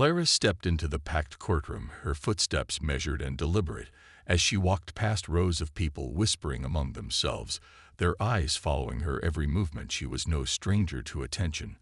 Clara stepped into the packed courtroom, her footsteps measured and deliberate, as she walked past rows of people whispering among themselves, their eyes following her every movement. She was no stranger to attention,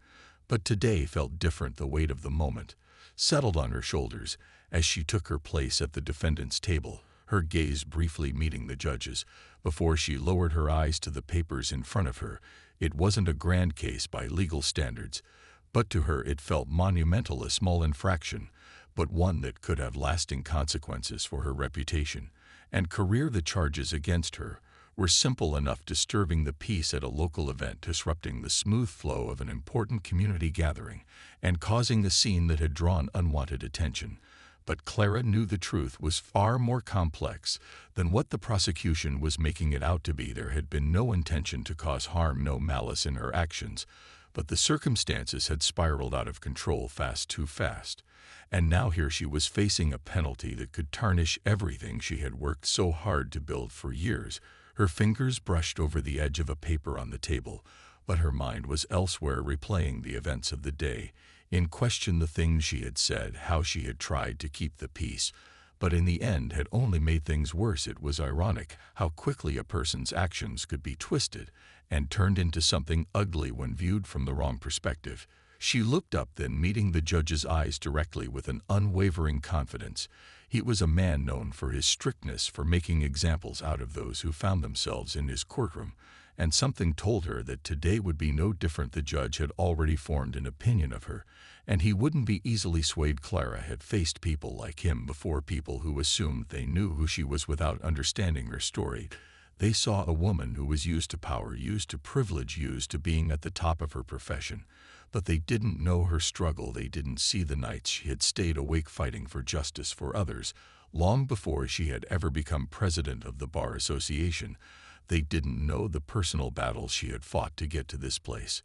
but today felt different. The weight of the moment settled on her shoulders as she took her place at the defendant's table, her gaze briefly meeting the judge's, before she lowered her eyes to the papers in front of her. It wasn't a grand case by legal standards, but to her it felt monumental, a small infraction, but one that could have lasting consequences for her reputation and career. The charges against her were simple enough: disturbing the peace at a local event, disrupting the smooth flow of an important community gathering, and causing a scene that had drawn unwanted attention. But Clara knew the truth was far more complex than what the prosecution was making it out to be. There had been no intention to cause harm, no malice in her actions, but the circumstances had spiraled out of control too fast. And now here she was facing a penalty that could tarnish everything she had worked so hard to build for years. Her fingers brushed over the edge of a paper on the table, but her mind was elsewhere, replaying the events of the day. In question, the things she had said, how she had tried to keep the peace, but in the end had only made things worse. It was ironic how quickly a person's actions could be twisted and turned into something ugly when viewed from the wrong perspective. She looked up then, meeting the judge's eyes directly with an unwavering confidence. He was a man known for his strictness, for making examples out of those who found themselves in his courtroom, and something told her that today would be no different. The judge had already formed an opinion of her, and he wouldn't be easily swayed. Clara had faced people like him before, people who assumed they knew who she was without understanding her story. They saw a woman who was used to power, used to privilege, used to being at the top of her profession, but they didn't know her struggle. They didn't see the nights she had stayed awake fighting for justice for others, long before she had ever become president of the Bar Association. They didn't know the personal battles she had fought to get to this place.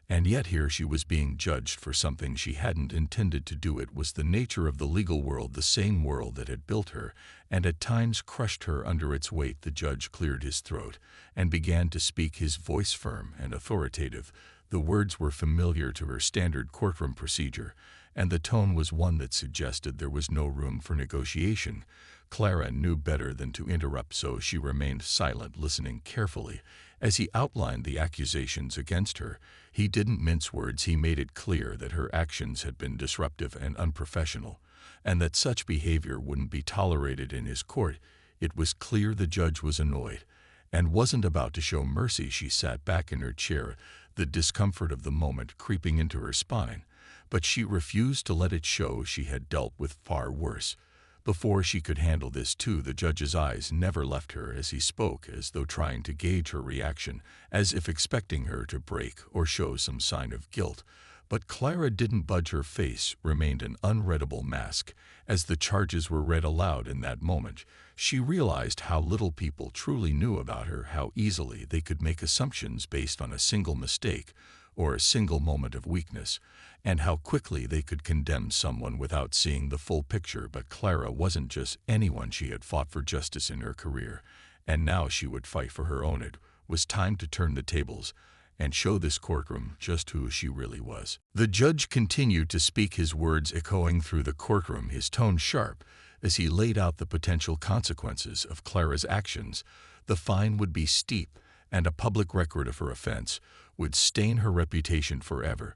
And yet here she was being judged for something she hadn't intended to do. It was the nature of the legal world, the same world that had built her, and at times crushed her under its weight. The judge cleared his throat and began to speak, his voice firm and authoritative. The words were familiar to her standard courtroom procedure, and the tone was one that suggested there was no room for negotiation. Clara knew better than to interrupt, so she remained silent, listening carefully as he outlined the accusations against her. He didn't mince words. He made it clear that her actions had been disruptive and unprofessional, and that such behavior wouldn't be tolerated in his court. It was clear the judge was annoyed and wasn't about to show mercy. She sat back in her chair, the discomfort of the moment creeping into her spine, but she refused to let it show. She had dealt with far worse before she could handle this too. The judge's eyes never left her as he spoke, as though trying to gauge her reaction, as if expecting her to break or show some sign of guilt. But Clara didn't budge. Her face remained an unreadable mask. As the charges were read aloud in that moment, she realized how little people truly knew about her, how easily they could make assumptions based on a single mistake or a single moment of weakness, and how quickly they could condemn someone without seeing the full picture. But Clara wasn't just anyone. She had fought for justice in her career, and now she would fight for her own. It was time to turn the tables and show this courtroom just who she really was. The judge continued to speak, his words echoing through the courtroom, his tone sharp as he laid out the potential consequences of Clara's actions. The fine would be steep, and a public record of her offense would stain her reputation forever.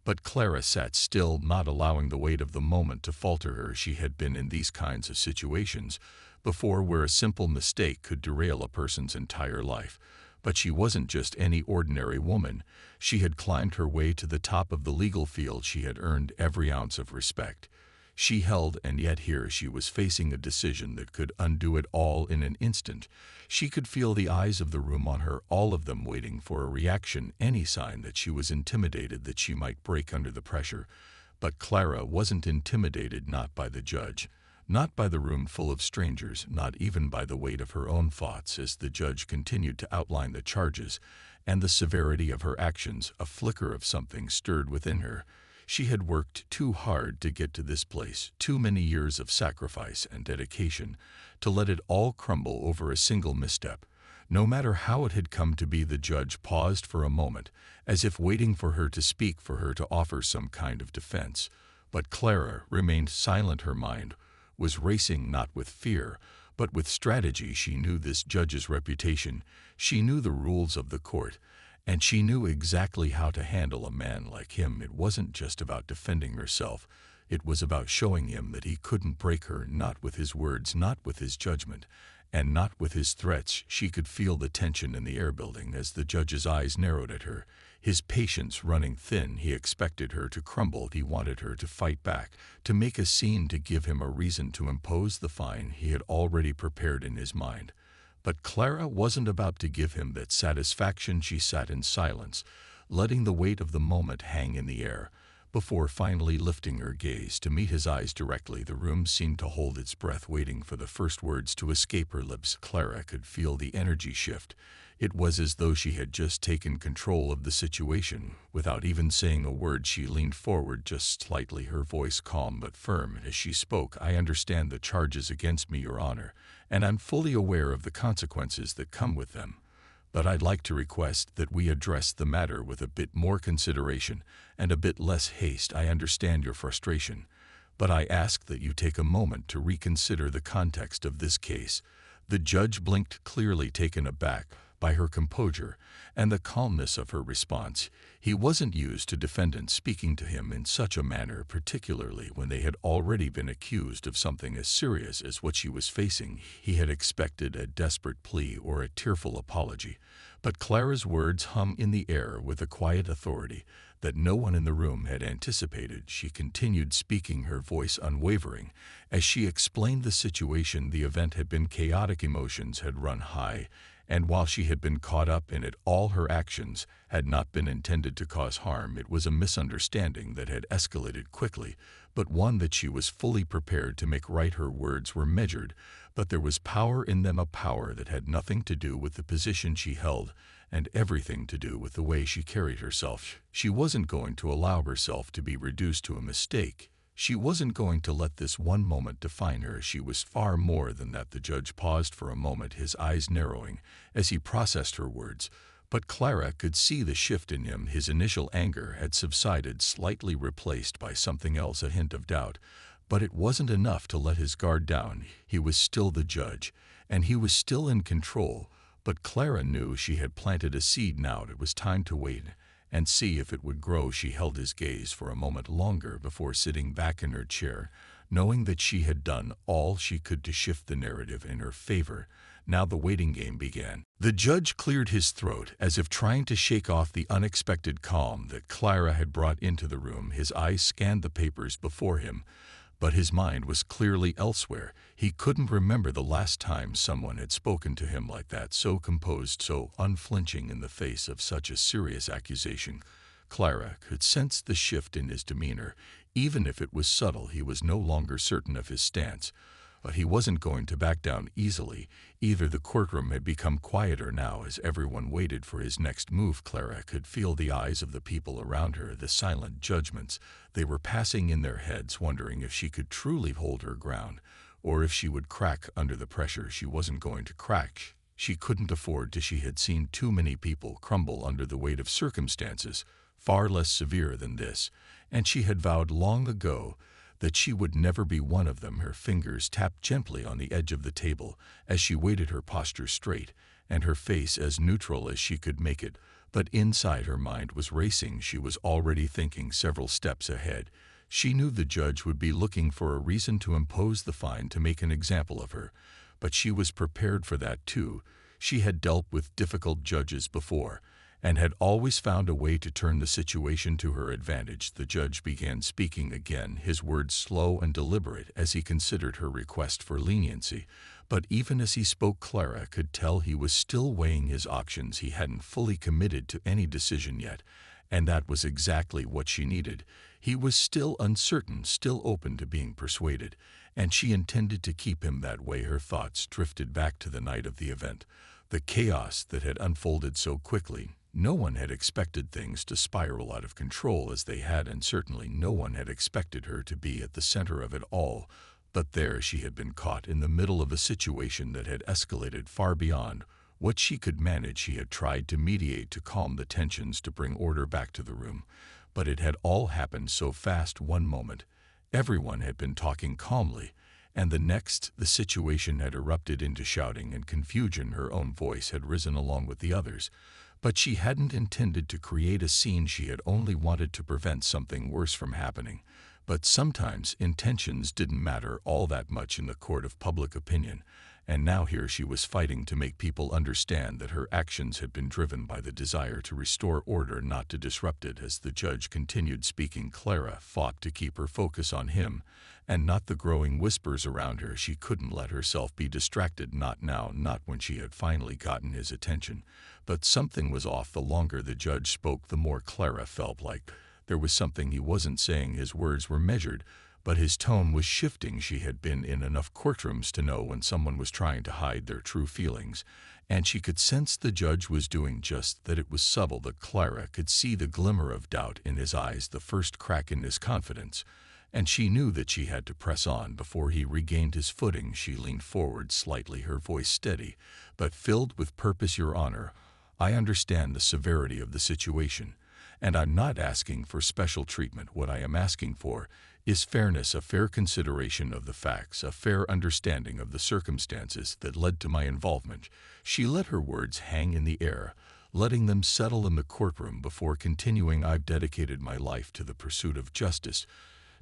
But Clara sat still, not allowing the weight of the moment to falter her. She had been in these kinds of situations before, where a simple mistake could derail a person's entire life. But she wasn't just any ordinary woman. She had climbed her way to the top of the legal field. She had earned every ounce of respect she held, and yet here she was facing a decision that could undo it all in an instant. She could feel the eyes of the room on her, all of them waiting for a reaction, any sign that she was intimidated, that she might break under the pressure. But Clara wasn't intimidated, not by the judge, not by the room full of strangers, not even by the weight of her own thoughts. As the judge continued to outline the charges and the severity of her actions, a flicker of something stirred within her. She had worked too hard to get to this place, too many years of sacrifice and dedication, to let it all crumble over a single misstep. No matter how it had come to be. The judge paused for a moment, as if waiting for her to speak, for her to offer some kind of defense. But Clara remained silent. Her mind was racing not with fear, but with strategy. She knew this judge's reputation, she knew the rules of the court, and she knew exactly how to handle a man like him. It wasn't just about defending herself, it was about showing him that he couldn't break her, not with his words, not with his judgment, and not with his threats. She could feel the tension in the air building as the judge's eyes narrowed at her, his patience running thin. He expected her to crumble. He wanted her to fight back, to make a scene, to give him a reason to impose the fine he had already prepared in his mind. But Clara wasn't about to give him that satisfaction. She sat in silence, letting the weight of the moment hang in the air, before finally lifting her gaze to meet his eyes directly. The room seemed to hold its breath, waiting for the first words to escape her lips. Clara could feel the energy shift. It was as though she had just taken control of the situation. Without even saying a word, she leaned forward just slightly, her voice calm but firm. As she spoke, "I understand the charges against me, Your Honor, and I'm fully aware of the consequences that come with them. But I'd like to request that we address the matter with a bit more consideration and a bit less haste. I understand your frustration, but I ask that you take a moment to reconsider the context of this case." The judge blinked, clearly taken aback by her composure and the calmness of her response. He wasn't used to defendants speaking to him in such a manner, particularly when they had already been accused of something as serious as what she was facing. He had expected a desperate plea or a tearful apology, but Clara's words hung in the air with a quiet authority that no one in the room had anticipated. She continued speaking, her voice unwavering, as she explained the situation. The event had been chaotic, emotions had run high, and while she had been caught up in it, all her actions had not been intended to cause harm. It was a misunderstanding that had escalated quickly, but one that she was fully prepared to make right. Her words were measured, but there was power in them, a power that had nothing to do with the position she held and everything to do with the way she carried herself. She wasn't going to allow herself to be reduced to a mistake. She wasn't going to let this one moment define her. She was far more than that. The judge paused for a moment, his eyes narrowing as he processed her words. But Clara could see the shift in him. His initial anger had subsided, slightly replaced by something else, a hint of doubt. But it wasn't enough to let his guard down. He was still the judge, and he was still in control. But Clara knew she had planted a seed. Now it was time to wait and see if it would grow. She held his gaze for a moment longer before sitting back in her chair, knowing that she had done all she could to shift the narrative in her favor. Now the waiting game began. The judge cleared his throat, as if trying to shake off the unexpected calm that Clara had brought into the room. His eyes scanned the papers before him, but his mind was clearly elsewhere. He couldn't remember the last time someone had spoken to him like that, so composed, so unflinching in the face of such a serious accusation. Clara could sense the shift in his demeanor. Even if it was subtle, he was no longer certain of his stance. But he wasn't going to back down easily. Either the courtroom had become quieter now as everyone waited for his next move. Clara could feel the eyes of the people around her, the silent judgments. They were passing in their heads, wondering if she could truly hold her ground, or if she would crack under the pressure. She wasn't going to crack. She couldn't afford to. She had seen too many people crumble under the weight of circumstances far less severe than this, and she had vowed long ago that she would never be one of them. Her fingers tapped gently on the edge of the table as she waited, her posture straight and her face as neutral as she could make it. But inside, her mind was racing. She was already thinking several steps ahead. She knew the judge would be looking for a reason to impose the fine, to make an example of her. But she was prepared for that too. She had dealt with difficult judges before, and had always found a way to turn the situation to her advantage. The judge began speaking again, his words slow and deliberate as he considered her request for leniency. But even as he spoke, Clara could tell he was still weighing his options. He hadn't fully committed to any decision yet, and that was exactly what she needed. He was still uncertain, still open to being persuaded, and she intended to keep him that way. Her thoughts drifted back to the night of the event, the chaos that had unfolded so quickly. No one had expected things to spiral out of control as they had, and certainly no one had expected her to be at the center of it all. But there she had been, caught in the middle of a situation that had escalated far beyond what she could manage. She had tried to mediate, to calm the tensions, to bring order back to the room. But it had all happened so fast. One moment, Everyone had been talking calmly, and the next the situation had erupted into shouting and confusion. Her own voice had risen along with the others, but she hadn't intended to create a scene. She had only wanted to prevent something worse from happening. But sometimes intentions didn't matter all that much in the court of public opinion, and now here she was fighting to make people understand that her actions had been driven by the desire to restore order, not to disrupt it. As the judge continued speaking, Clara fought to keep her focus on him, and not the growing whispers around her. She couldn't let herself be distracted, not now, not when she had finally gotten his attention. But something was off. The longer the judge spoke, the more Clara felt like there was something he wasn't saying. His words were measured, but his tone was shifting. She had been in enough courtrooms to know when someone was trying to hide their true feelings, and she could sense the judge was doing just that. It was subtle, that Clara could see the glimmer of doubt in his eyes, the first crack in his confidence, and she knew that she had to press on before he regained his footing. She leaned forward slightly, her voice steady, but filled with purpose. Your Honor, I understand the severity of the situation, and I'm not asking for special treatment. What I am asking for is fairness, a fair consideration of the facts, a fair understanding of the circumstances that led to my involvement. She let her words hang in the air, letting them settle in the courtroom before continuing. I've dedicated my life to the pursuit of justice,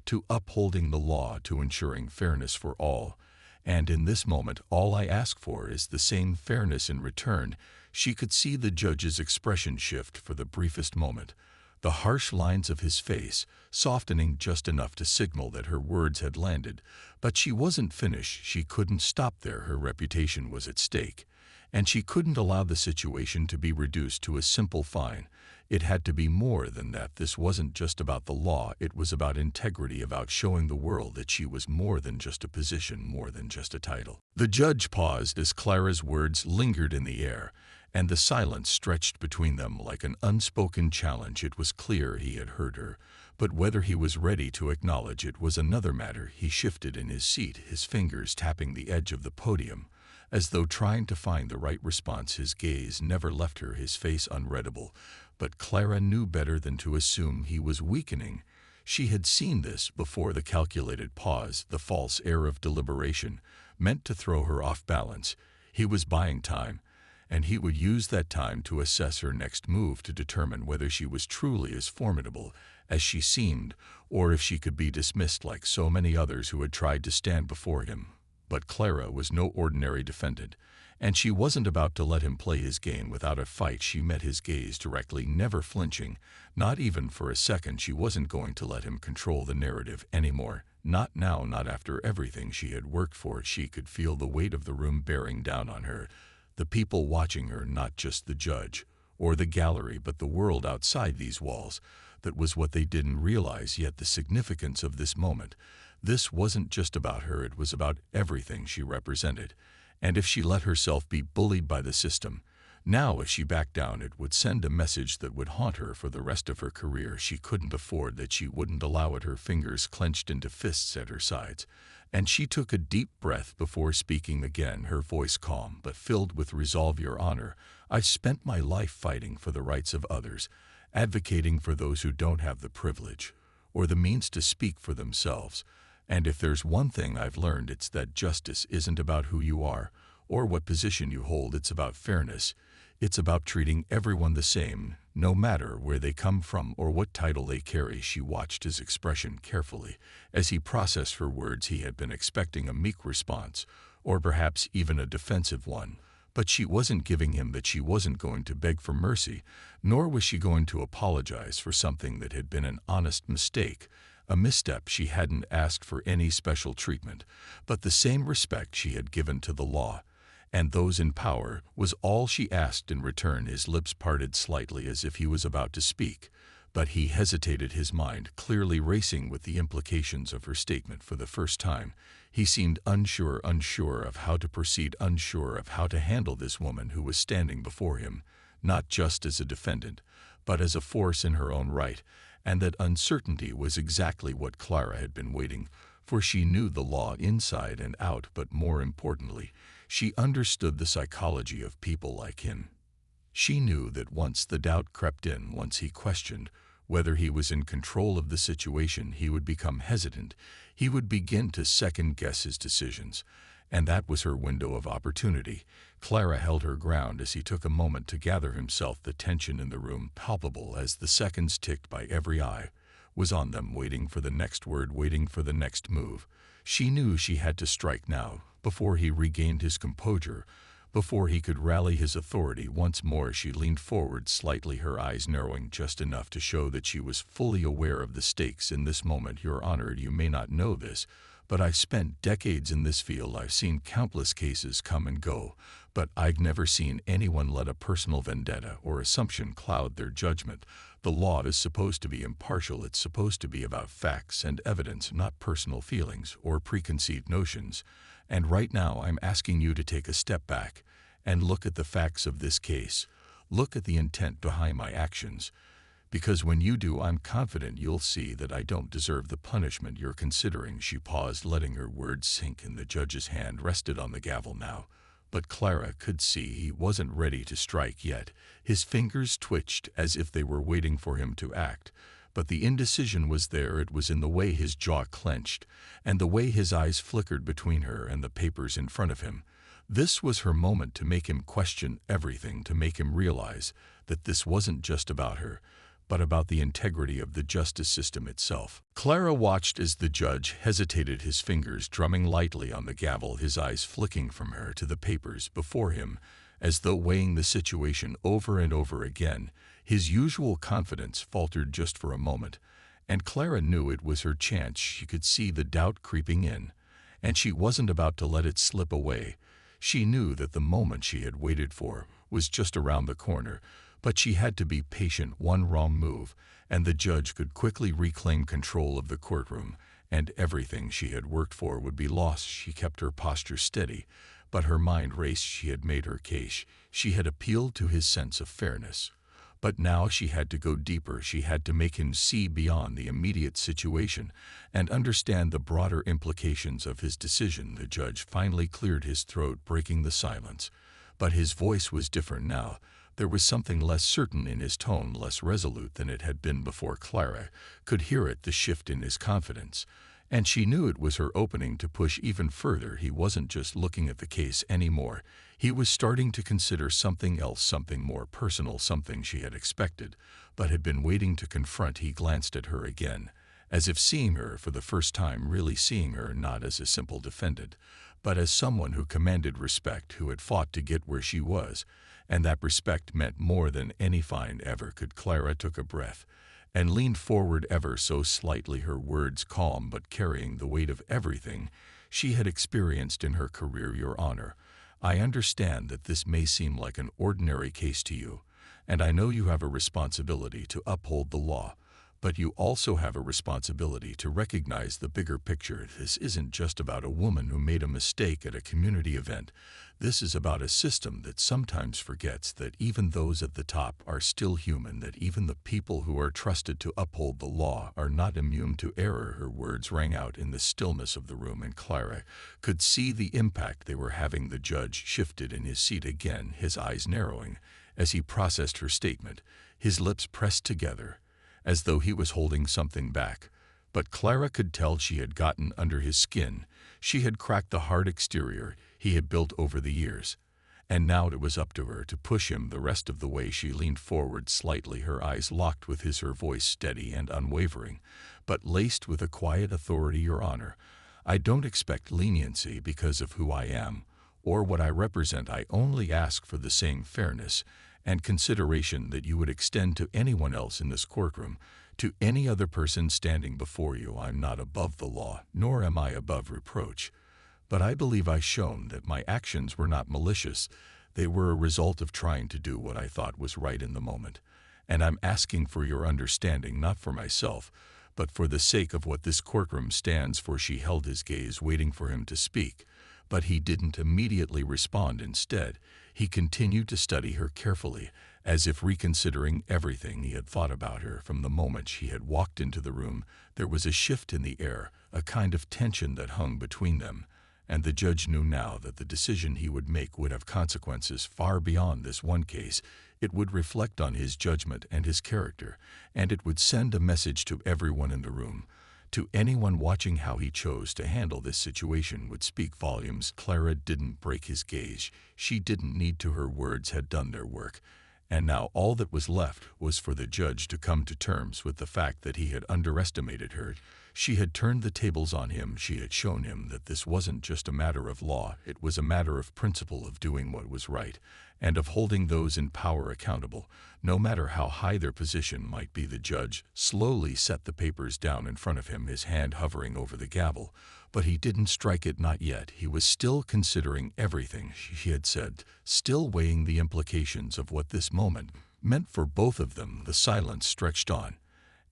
to upholding the law, to ensuring fairness for all. And in this moment, all I ask for is the same fairness in return. She could see the judge's expression shift for the briefest moment, the harsh lines of his face softening just enough to signal that her words had landed. But she wasn't finished. She couldn't stop there. Her reputation was at stake, and she couldn't allow the situation to be reduced to a simple fine. It had to be more than that. This wasn't just about the law. It was about integrity, about showing the world that she was more than just a position, more than just a title. The judge paused as Clara's words lingered in the air, and the silence stretched between them like an unspoken challenge. It was clear he had heard her, but whether he was ready to acknowledge it was another matter. He shifted in his seat, his fingers tapping the edge of the podium, as though trying to find the right response. His gaze never left her, his face unreadable, but Clara knew better than to assume he was weakening. She had seen this before, the calculated pause, the false air of deliberation, meant to throw her off balance. He was buying time, and he would use that time to assess her next move, to determine whether she was truly as formidable as she seemed, or if she could be dismissed like so many others who had tried to stand before him. But Clara was no ordinary defendant, and she wasn't about to let him play his game without a fight. She met his gaze directly, never flinching, not even for a second. She wasn't going to let him control the narrative anymore. Not now, not after everything she had worked for. She could feel the weight of the room bearing down on her, the people watching her, not just the judge or the gallery, but the world outside these walls. That was what they didn't realize yet, the significance of this moment. This wasn't just about her, it was about everything she represented. And if she let herself be bullied by the system, now if she backed down, it would send a message that would haunt her for the rest of her career. She couldn't afford that. She wouldn't allow it. Her fingers clenched into fists at her sides, and she took a deep breath before speaking again, her voice calm but filled with resolve. Your Honor, I've spent my life fighting for the rights of others, advocating for those who don't have the privilege or the means to speak for themselves. And if there's one thing I've learned, it's that justice isn't about who you are or what position you hold. It's about fairness. It's about treating everyone the same, no matter where they come from or what title they carry. She watched his expression carefully as he processed her words. He had been expecting a meek response, or perhaps even a defensive one. But she wasn't giving him that. She wasn't going to beg for mercy, nor was she going to apologize for something that had been an honest mistake, a misstep. She hadn't asked for any special treatment, but the same respect she had given to the law and those in power was all she asked in return. His lips parted slightly as if he was about to speak, but he hesitated, his mind clearly racing with the implications of her statement. For the first time, he seemed unsure of how to proceed, unsure of how to handle this woman who was standing before him, not just as a defendant, but as a force in her own right. And that uncertainty was exactly what Clara had been waiting for. She knew the law inside and out, but more importantly, she understood the psychology of people like him. She knew that once the doubt crept in, once he questioned Whether he was in control of the situation, he would become hesitant. He would begin to second-guess his decisions. And that was her window of opportunity. Clara held her ground as he took a moment to gather himself. The tension in the room, palpable as the seconds ticked by, every eye was on them, waiting for the next word, waiting for the next move. She knew she had to strike now, before he regained his composure, before he could rally his authority once more. She leaned forward slightly, her eyes narrowing just enough to show that she was fully aware of the stakes in this moment. Your Honor, you may not know this, but I've spent decades in this field. I've seen countless cases come and go, but I've never seen anyone let a personal vendetta or assumption cloud their judgment. The law is supposed to be impartial. It's supposed to be about facts and evidence, not personal feelings or preconceived notions. And right now I'm asking you to take a step back and look at the facts of this case. Look at the intent behind my actions. Because when you do, I'm confident you'll see that I don't deserve the punishment you're considering. She paused, letting her words sink in. The judge's hand rested on the gavel now, but Clara could see he wasn't ready to strike yet. His fingers twitched as if they were waiting for him to act. But the indecision was there. It was in the way his jaw clenched, and the way his eyes flickered between her and the papers in front of him. This was her moment to make him question everything, to make him realize that this wasn't just about her, but about the integrity of the justice system itself. Clara watched as the judge hesitated, his fingers drumming lightly on the gavel, his eyes flicking from her to the papers before him, as though weighing the situation over and over again. His usual confidence faltered just for a moment, and Clara knew it was her chance. She could see the doubt creeping in, and she wasn't about to let it slip away. She knew that the moment she had waited for was just around the corner, but she had to be patient. One wrong move, and the judge could quickly reclaim control of the courtroom, and everything she had worked for would be lost. She kept her posture steady, but her mind raced. She had made her case. She had appealed to his sense of fairness. But now she had to go deeper. She had to make him see beyond the immediate situation and understand the broader implications of his decision. The judge finally cleared his throat, breaking the silence. But his voice was different now. There was something less certain in his tone, less resolute than it had been before. Clara could hear it, the shift in his confidence, and she knew it was her opening to push even further. He wasn't just looking at the case anymore. He was starting to consider something else, something more personal, something she had expected, but had been waiting to confront. He glanced at her again, as if seeing her for the first time, really seeing her not as a simple defendant, but as someone who commanded respect, who had fought to get where she was, and that respect meant more than any fine ever could. Clara took a breath and leaned forward ever so slightly, her words calm but carrying the weight of everything she had experienced in her career. Your Honor, I understand that this may seem like an ordinary case to you, and I know you have a responsibility to uphold the law, but you also have a responsibility to recognize the bigger picture. This isn't just about a woman who made a mistake at a community event. This is about a system that sometimes forgets that even those at the top are still human, that even the people who are trusted to uphold the law are not immune to error. Her words rang out in the stillness of the room, and Clara could see the impact they were having. The judge shifted in his seat again, his eyes narrowing as he processed her statement, his lips pressed together, as though he was holding something back. But Clara could tell she had gotten under his skin. She had cracked the hard exterior he had built over the years, and now it was up to her to push him the rest of the way. She leaned forward slightly, her eyes locked with his, her voice steady and unwavering, but laced with a quiet authority. Your Honor, I don't expect leniency because of who I am or what I represent. I only ask for the same fairness and consideration that you would extend to anyone else in this courtroom, to any other person standing before you. I'm not above the law, nor am I above reproach, but I believe I've shown that my actions were not malicious. They were a result of trying to do what I thought was right in the moment, and I'm asking for your understanding, not for myself, but for the sake of what this courtroom stands for. She held his gaze, waiting for him to speak, but he didn't immediately respond. Instead, he continued to study her carefully, as if reconsidering everything he had thought about her from the moment she had walked into the room. There was a shift in the air, a kind of tension that hung between them, and the judge knew now that the decision he would make would have consequences far beyond this one case. It would reflect on his judgment and his character, and it would send a message to everyone in the room. To anyone watching, how he chose to handle this situation would speak volumes. Clara didn't break his gaze. She didn't need to. Her words had done their work. And now all that was left was for the judge to come to terms with the fact that he had underestimated her. She had turned the tables on him. She had shown him that this wasn't just a matter of law. It was a matter of principle, of doing what was right, and of holding those in power accountable, no matter how high their position might be. The judge slowly set the papers down in front of him, his hand hovering over the gavel. But he didn't strike it, not yet. He was still considering everything she had said, still weighing the implications of what this moment meant for both of them. The silence stretched on,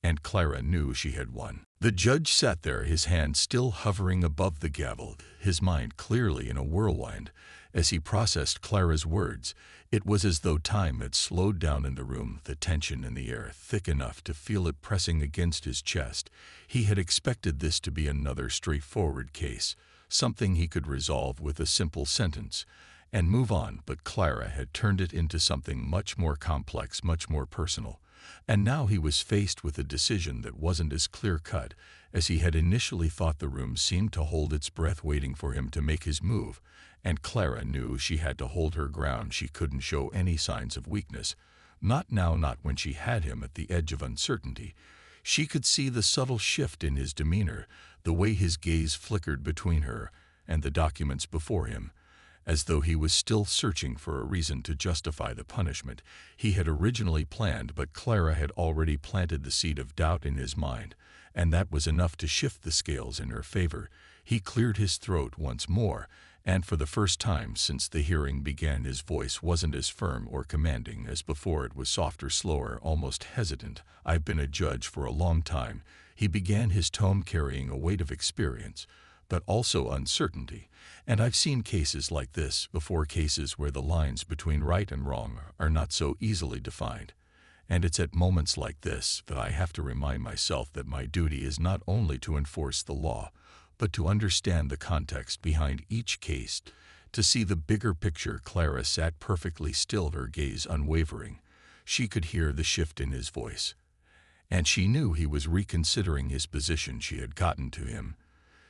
and Clara knew she had won. The judge sat there, his hand still hovering above the gavel, his mind clearly in a whirlwind. As he processed Clara's words, it was as though time had slowed down in the room, the tension in the air thick enough to feel it pressing against his chest. He had expected this to be another straightforward case, something he could resolve with a simple sentence and move on, but Clara had turned it into something much more complex, much more personal. And now he was faced with a decision that wasn't as clear-cut as he had initially thought. The room seemed to hold its breath, waiting for him to make his move, and Clara knew she had to hold her ground. She couldn't show any signs of weakness. Not now, not when she had him at the edge of uncertainty. She could see the subtle shift in his demeanor, the way his gaze flickered between her and the documents before him, as though he was still searching for a reason to justify the punishment he had originally planned. But Clara had already planted the seed of doubt in his mind, and that was enough to shift the scales in her favor. He cleared his throat once more, and for the first time since the hearing began, his voice wasn't as firm or commanding as before. It was softer, slower, almost hesitant. "I've been a judge for a long time," he began, his tone carrying a weight of experience, but also uncertainty. "And I've seen cases like this before, cases where the lines between right and wrong are not so easily defined. And it's at moments like this that I have to remind myself that my duty is not only to enforce the law, but to understand the context behind each case, to see the bigger picture." Clara sat perfectly still, her gaze unwavering. She could hear the shift in his voice, and she knew he was reconsidering his position. She had gotten to him.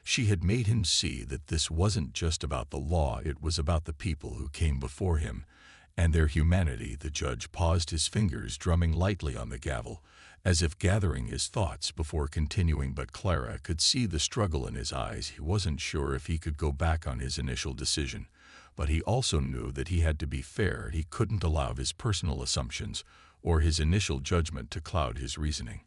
She had made him see that this wasn't just about the law, it was about the people who came before him and their humanity. The judge paused, his fingers drumming lightly on the gavel, as if gathering his thoughts before continuing, but Clara could see the struggle in his eyes. He wasn't sure if he could go back on his initial decision, but he also knew that he had to be fair. He couldn't allow his personal assumptions or his initial judgment to cloud his reasoning.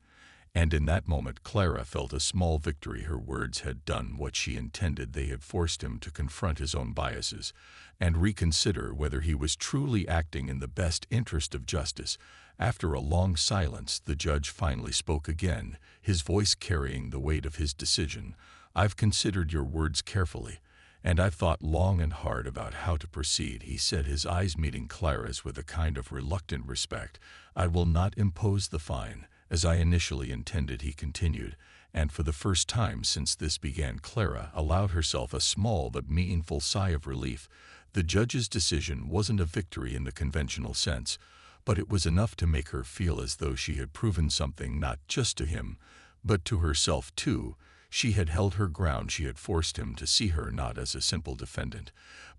And in that moment, Clara felt a small victory. Her words had done what she intended. They had forced him to confront his own biases and reconsider whether he was truly acting in the best interest of justice. After a long silence, the judge finally spoke again, his voice carrying the weight of his decision. "I've considered your words carefully, and I've thought long and hard about how to proceed," he said, his eyes meeting Clara's with a kind of reluctant respect. "I will not impose the fine, as I initially intended," he continued, and for the first time since this began, Clara allowed herself a small but meaningful sigh of relief. The judge's decision wasn't a victory in the conventional sense, but it was enough to make her feel as though she had proven something, not just to him, but to herself too. She had held her ground. She had forced him to see her not as a simple defendant,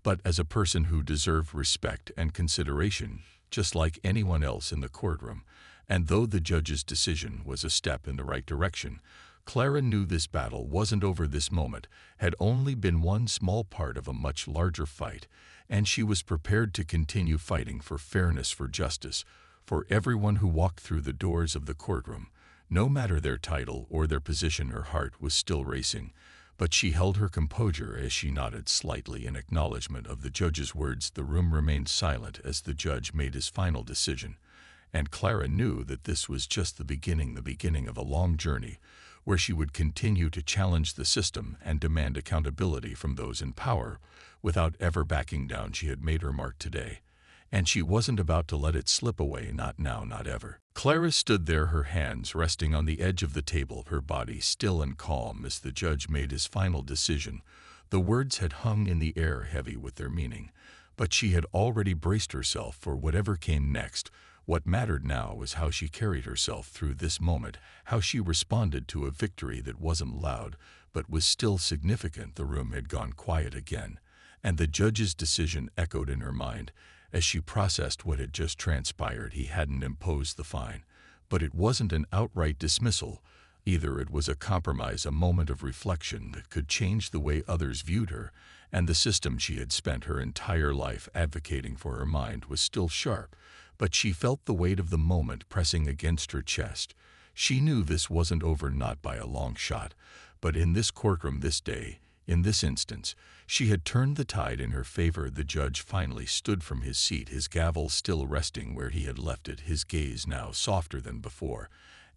but as a person who deserved respect and consideration, just like anyone else in the courtroom. And though the judge's decision was a step in the right direction, Clara knew this battle wasn't over. This moment had only been one small part of a much larger fight, and she was prepared to continue fighting for fairness, for justice, for everyone who walked through the doors of the courtroom. No matter their title or their position, her heart was still racing, but she held her composure as she nodded slightly in acknowledgement of the judge's words. The room remained silent as the judge made his final decision, and Clara knew that this was just the beginning of a long journey, where she would continue to challenge the system and demand accountability from those in power without ever backing down. She had made her mark today, and she wasn't about to let it slip away, not now, not ever. Clara stood there, her hands resting on the edge of the table, her body still and calm as the judge made his final decision. The words had hung in the air heavy with their meaning, but she had already braced herself for whatever came next. What mattered now was how she carried herself through this moment, how she responded to a victory that wasn't loud, but was still significant. The room had gone quiet again, and the judge's decision echoed in her mind. As she processed what had just transpired, he hadn't imposed the fine, but it wasn't an outright dismissal. Either it was a compromise, a moment of reflection that could change the way others viewed her, and the system she had spent her entire life advocating for her mind was still sharp, but she felt the weight of the moment pressing against her chest. She knew this wasn't over, not by a long shot, but in this courtroom this day, in this instance, she had turned the tide in her favor. The judge finally stood from his seat, his gavel still resting where he had left it, his gaze now softer than before.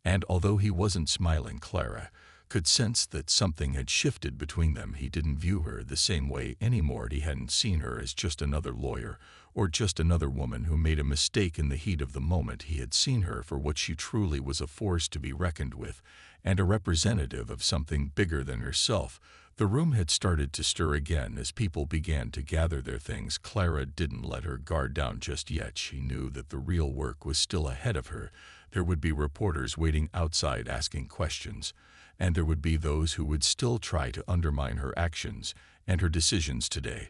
And although he wasn't smiling, Clara could sense that something had shifted between them. He didn't view her the same way anymore. He hadn't seen her as just another lawyer or just another woman who made a mistake in the heat of the moment. He had seen her for what she truly was, a force to be reckoned with, and a representative of something bigger than herself. The room had started to stir again as people began to gather their things. Clara didn't let her guard down just yet. She knew that the real work was still ahead of her. There would be reporters waiting outside asking questions, and there would be those who would still try to undermine her actions and her decisions today.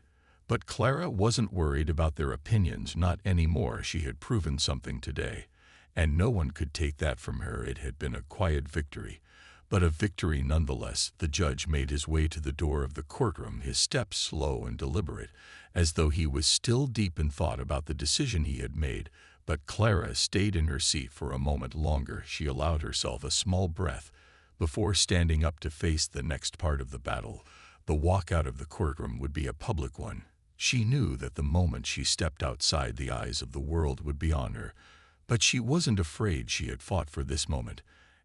But Clara wasn't worried about their opinions, not anymore. She had proven something today, and no one could take that from her. It had been a quiet victory, but a victory nonetheless. The judge made his way to the door of the courtroom, his steps slow and deliberate, as though he was still deep in thought about the decision he had made. But Clara stayed in her seat for a moment longer. She allowed herself a small breath before standing up to face the next part of the battle. The walk out of the courtroom would be a public one. She knew that the moment she stepped outside, the eyes of the world would be on her. But she wasn't afraid. She had fought for this moment,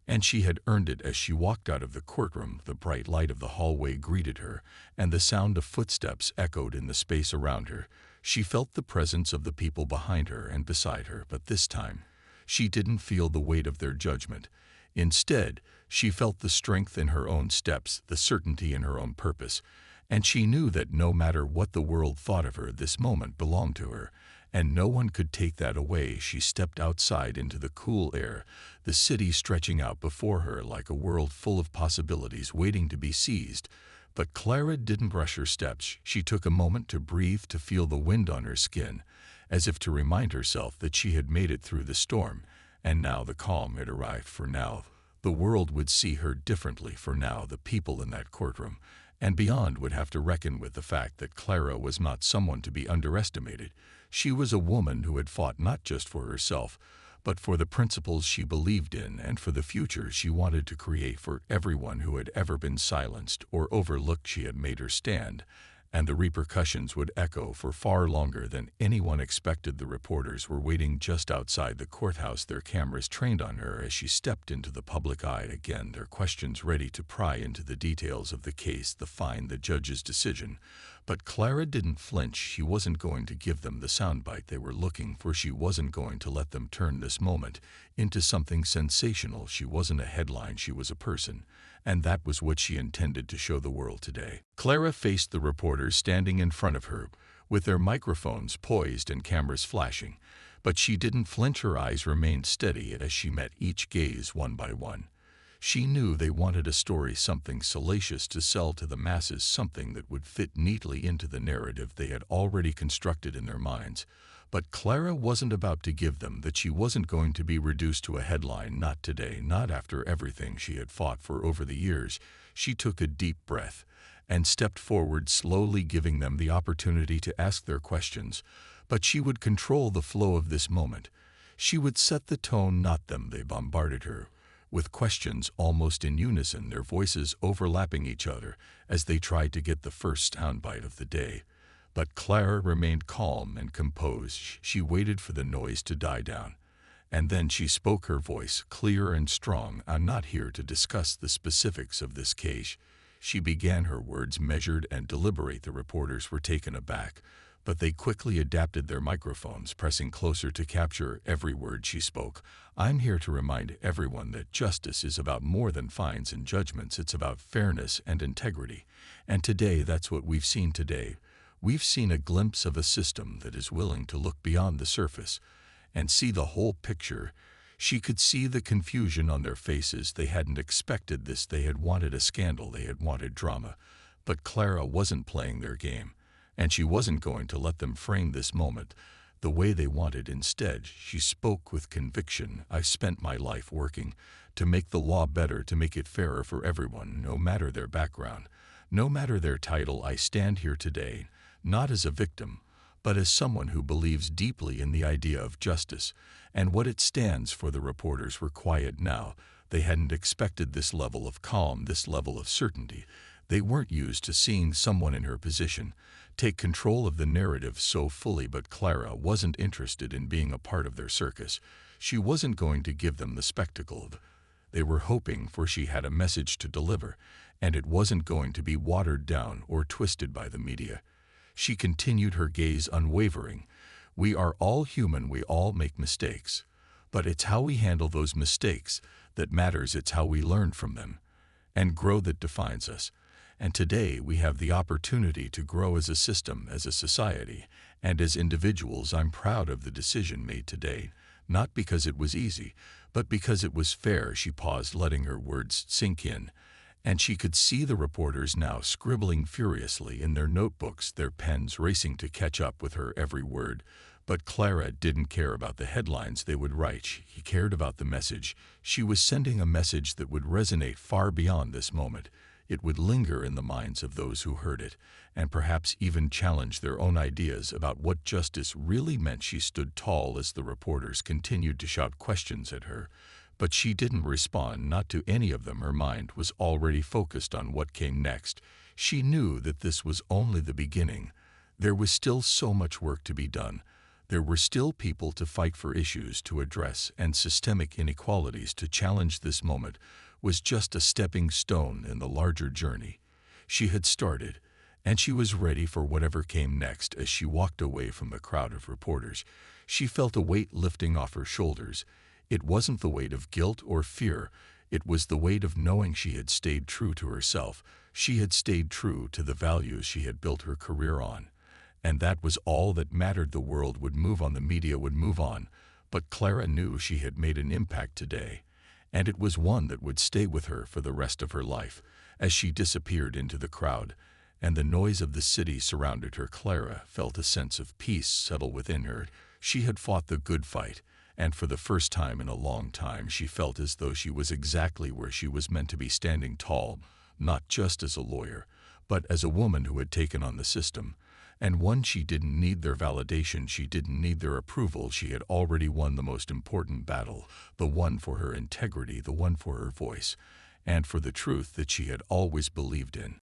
and she had earned it. As she walked out of the courtroom, the bright light of the hallway greeted her, and the sound of footsteps echoed in the space around her. She felt the presence of the people behind her and beside her, but this time, she didn't feel the weight of their judgment. Instead, she felt the strength in her own steps, the certainty in her own purpose, and she knew that no matter what the world thought of her, this moment belonged to her, and no one could take that away. She stepped outside into the cool air, the city stretching out before her like a world full of possibilities waiting to be seized. But Clara didn't rush her steps. She took a moment to breathe, to feel the wind on her skin, as if to remind herself that she had made it through the storm, and now the calm had arrived. For now, the world would see her differently. For now, the people in that courtroom and beyond would have to reckon with the fact that Clara was not someone to be underestimated. She was a woman who had fought not just for herself, but for the principles she believed in and for the future she wanted to create for everyone who had ever been silenced or overlooked. She had made her stand, and the repercussions would echo for far longer than anyone expected. The reporters were waiting just outside the courthouse, their cameras trained on her as she stepped into the public eye again, their questions ready to pry into the details of the case, the fine, the judge's decision. But Clara didn't flinch. She wasn't going to give them the soundbite they were looking for. She wasn't going to let them turn this moment into something sensational. She wasn't a headline, she was a person, and that was what she intended to show the world today. Clara faced the reporters standing in front of her, with their microphones poised and cameras flashing, but she didn't flinch. Her eyes remained steady as she met each gaze one by one. She knew they wanted a story, something salacious to sell to the masses, something that would fit neatly into the narrative they had already constructed in their minds. But Clara wasn't about to give them that. She wasn't going to be reduced to a headline, not today, not after everything she had fought for over the years. She took a deep breath and stepped forward slowly, giving them the opportunity to ask their questions. But she would control the flow of this moment. She would set the tone, not them. They bombarded her with questions almost in unison, their voices overlapping each other as they tried to get the first soundbite of the day. But Clara remained calm and composed. She waited for the noise to die down, and then she spoke, her voice clear and strong. "I'm not here to discuss the specifics of this case." She began, her words measured and deliberate. The reporters were taken aback, but they quickly adapted their microphones, pressing closer to capture every word she spoke. I'm here to remind everyone that justice is about more than fines and judgments. It's about fairness and integrity. And today, that's what we've seen today. We've seen a glimpse of a system that is willing to look beyond the surface and see the whole picture. She could see the confusion on their faces. They hadn't expected this. They had wanted a scandal. They had wanted drama. But Clara wasn't playing their game, and she wasn't going to let them frame this moment the way they wanted. Instead, she spoke with conviction. I've spent my life working to make the law better, to make it fairer for everyone, no matter their background, no matter their title. I stand here today, not as a victim, but as someone who believes deeply in the idea of justice and what it stands for. The reporters were quiet now. They hadn't expected this level of calm, this level of certainty. They weren't used to seeing someone in her position take control of the narrative so fully. But Clara wasn't interested in being a part of their circus. She wasn't going to give them the spectacle they were hoping for. She had a message to deliver, and it wasn't going to be watered down or twisted by the media. She continued, her gaze unwavering. We are all human. We all make mistakes. But it's how we handle those mistakes that matters. It's how we learn from them and grow that defines us. And today we have the opportunity to grow as a system, as a society, and as individuals. I'm proud of the decision made today, not because it was easy, but because it was fair. She paused, letting her words sink in, and she could see the reporters now scribbling furiously in their notebooks, their pens racing to catch up with her every word. But Clara didn't care about the headlines they would write. She cared about the message. She was sending a message that would resonate far beyond this moment. It would linger in the minds of those who heard it, and perhaps even challenge their own ideas about what justice really meant. She stood tall as the reporters continued to shout questions at her, but she didn't respond, not to any of them. Her mind was already focused on what came next. She knew that this was only the beginning. There was still so much work to be done. There were still people to fight for, issues to address, and systemic inequalities to challenge. This moment was just a stepping stone in the larger journey she had started, and she was ready for whatever came next. As she walked away from the crowd of reporters, she felt a weight lifting off her shoulders. It wasn't the weight of guilt or fear. It was the weight of knowing she had stayed true to herself. She had stayed true to the values she had built her career on. And that was all that mattered. The world would move on, the media would move on, but Clara knew she had made an impact today, and it was one that would stay with her for the rest of her life. As she disappeared into the crowd, and the noise of the city surrounded her, Clara felt a sense of peace settle within her. She had fought the good fight, and for the first time in a long time she felt as though she was exactly where she was meant to be, standing tall, not just as a lawyer, but as a woman who had taken on the system. And one, she didn't need their validation, she didn't need their approval. She had already won the most important battle, the one for her integrity, the one for her voice, and for the truth that she had always believed in.